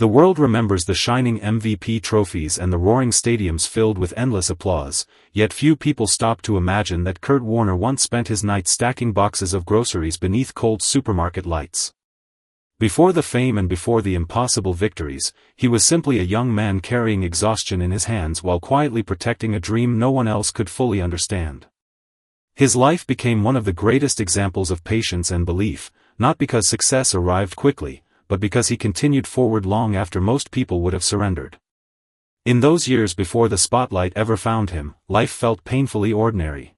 The world remembers the shining MVP trophies and the roaring stadiums filled with endless applause, yet few people stop to imagine that Kurt Warner once spent his nights stacking boxes of groceries beneath cold supermarket lights. Before the fame and before the impossible victories, he was simply a young man carrying exhaustion in his hands while quietly protecting a dream no one else could fully understand. His life became one of the greatest examples of patience and belief, not because success arrived quickly, but because he continued forward long after most people would have surrendered. In those years before the spotlight ever found him, life felt painfully ordinary.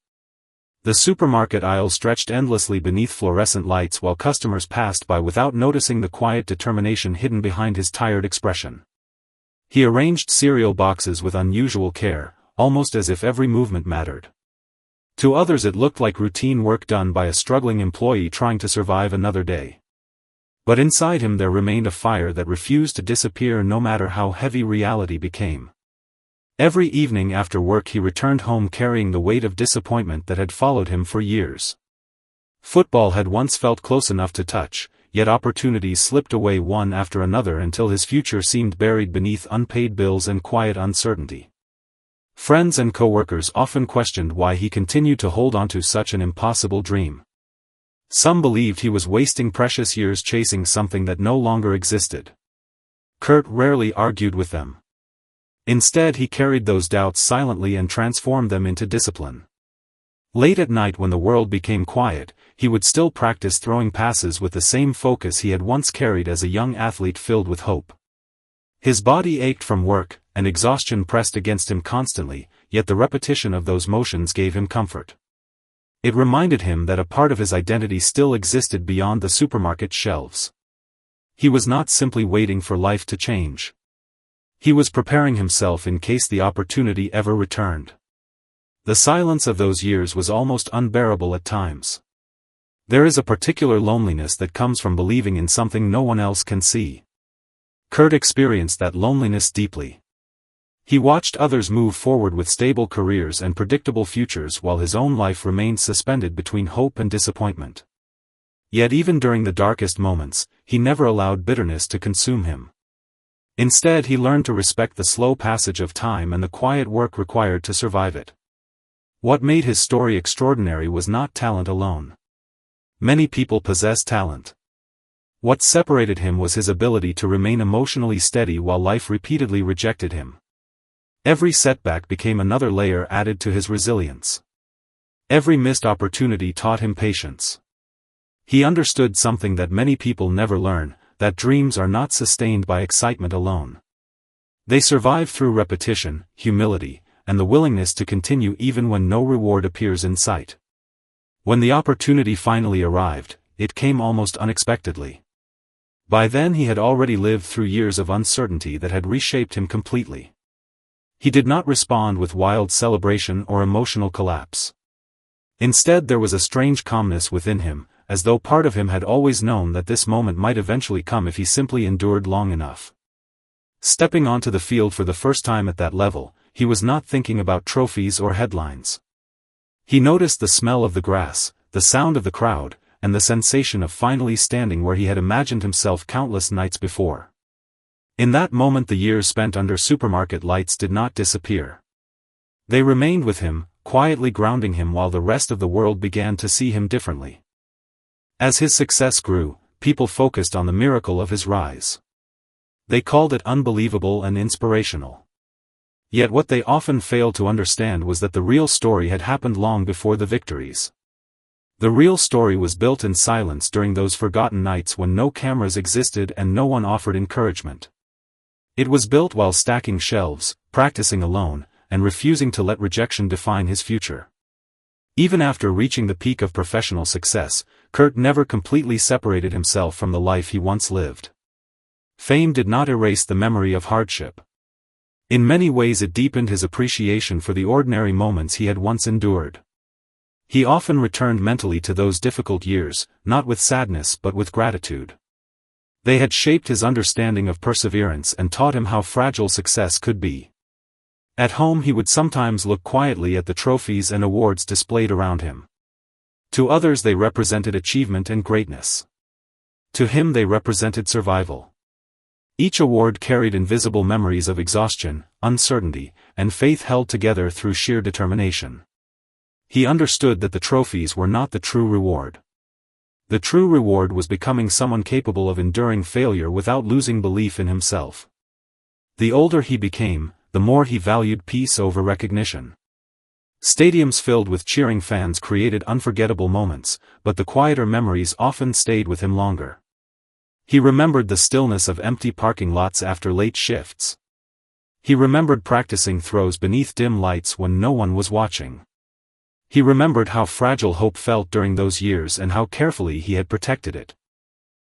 The supermarket aisles stretched endlessly beneath fluorescent lights while customers passed by without noticing the quiet determination hidden behind his tired expression. He arranged cereal boxes with unusual care, almost as if every movement mattered. To others it looked like routine work done by a struggling employee trying to survive another day. But inside him there remained a fire that refused to disappear no matter how heavy reality became. Every evening after work he returned home carrying the weight of disappointment that had followed him for years. Football had once felt close enough to touch, yet opportunities slipped away one after another until his future seemed buried beneath unpaid bills and quiet uncertainty. Friends and coworkers often questioned why he continued to hold on to such an impossible dream. Some believed he was wasting precious years chasing something that no longer existed. Kurt rarely argued with them. Instead he carried those doubts silently and transformed them into discipline. Late at night when the world became quiet, he would still practice throwing passes with the same focus he had once carried as a young athlete filled with hope. His body ached from work, and exhaustion pressed against him constantly, yet the repetition of those motions gave him comfort. It reminded him that a part of his identity still existed beyond the supermarket shelves. He was not simply waiting for life to change. He was preparing himself in case the opportunity ever returned. The silence of those years was almost unbearable at times. There is a particular loneliness that comes from believing in something no one else can see. Kurt experienced that loneliness deeply. He watched others move forward with stable careers and predictable futures while his own life remained suspended between hope and disappointment. Yet even during the darkest moments, he never allowed bitterness to consume him. Instead he learned to respect the slow passage of time and the quiet work required to survive it. What made his story extraordinary was not talent alone. Many people possess talent. What separated him was his ability to remain emotionally steady while life repeatedly rejected him. Every setback became another layer added to his resilience. Every missed opportunity taught him patience. He understood something that many people never learn, that dreams are not sustained by excitement alone. They survive through repetition, humility, and the willingness to continue even when no reward appears in sight. When the opportunity finally arrived, it came almost unexpectedly. By then he had already lived through years of uncertainty that had reshaped him completely. He did not respond with wild celebration or emotional collapse. Instead there was a strange calmness within him, as though part of him had always known that this moment might eventually come if he simply endured long enough. Stepping onto the field for the first time at that level, he was not thinking about trophies or headlines. He noticed the smell of the grass, the sound of the crowd, and the sensation of finally standing where he had imagined himself countless nights before. In that moment the years spent under supermarket lights did not disappear. They remained with him, quietly grounding him while the rest of the world began to see him differently. As his success grew, people focused on the miracle of his rise. They called it unbelievable and inspirational. Yet what they often failed to understand was that the real story had happened long before the victories. The real story was built in silence during those forgotten nights when no cameras existed and no one offered encouragement. It was built while stacking shelves, practicing alone, and refusing to let rejection define his future. Even after reaching the peak of professional success, Kurt never completely separated himself from the life he once lived. Fame did not erase the memory of hardship. In many ways it deepened his appreciation for the ordinary moments he had once endured. He often returned mentally to those difficult years, not with sadness but with gratitude. They had shaped his understanding of perseverance and taught him how fragile success could be. At home he would sometimes look quietly at the trophies and awards displayed around him. To others they represented achievement and greatness. To him they represented survival. Each award carried invisible memories of exhaustion, uncertainty, and faith held together through sheer determination. He understood that the trophies were not the true reward. The true reward was becoming someone capable of enduring failure without losing belief in himself. The older he became, the more he valued peace over recognition. Stadiums filled with cheering fans created unforgettable moments, but the quieter memories often stayed with him longer. He remembered the stillness of empty parking lots after late shifts. He remembered practicing throws beneath dim lights when no one was watching. He remembered how fragile hope felt during those years and how carefully he had protected it.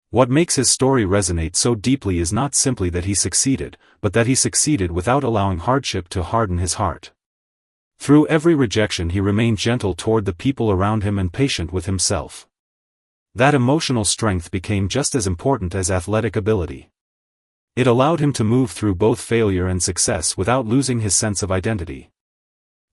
What makes his story resonate so deeply is not simply that he succeeded, but that he succeeded without allowing hardship to harden his heart. Through every rejection he remained gentle toward the people around him and patient with himself. That emotional strength became just as important as athletic ability. It allowed him to move through both failure and success without losing his sense of identity.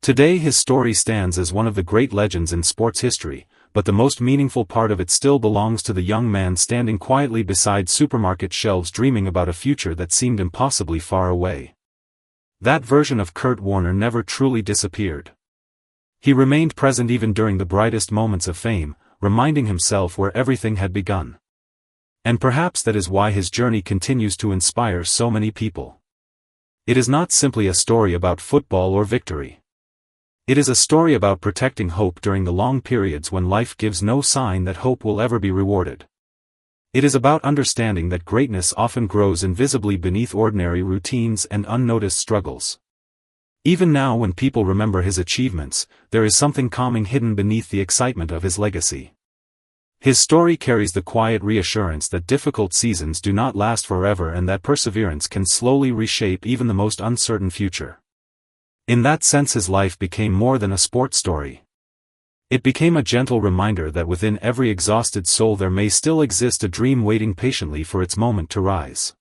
Today his story stands as one of the great legends in sports history, but the most meaningful part of it still belongs to the young man standing quietly beside supermarket shelves dreaming about a future that seemed impossibly far away. That version of Kurt Warner never truly disappeared. He remained present even during the brightest moments of fame, reminding himself where everything had begun. And perhaps that is why his journey continues to inspire so many people. It is not simply a story about football or victory. It is a story about protecting hope during the long periods when life gives no sign that hope will ever be rewarded. It is about understanding that greatness often grows invisibly beneath ordinary routines and unnoticed struggles. Even now when people remember his achievements, there is something calming hidden beneath the excitement of his legacy. His story carries the quiet reassurance that difficult seasons do not last forever and that perseverance can slowly reshape even the most uncertain future. In that sense his life became more than a sports story. It became a gentle reminder that within every exhausted soul there may still exist a dream waiting patiently for its moment to rise.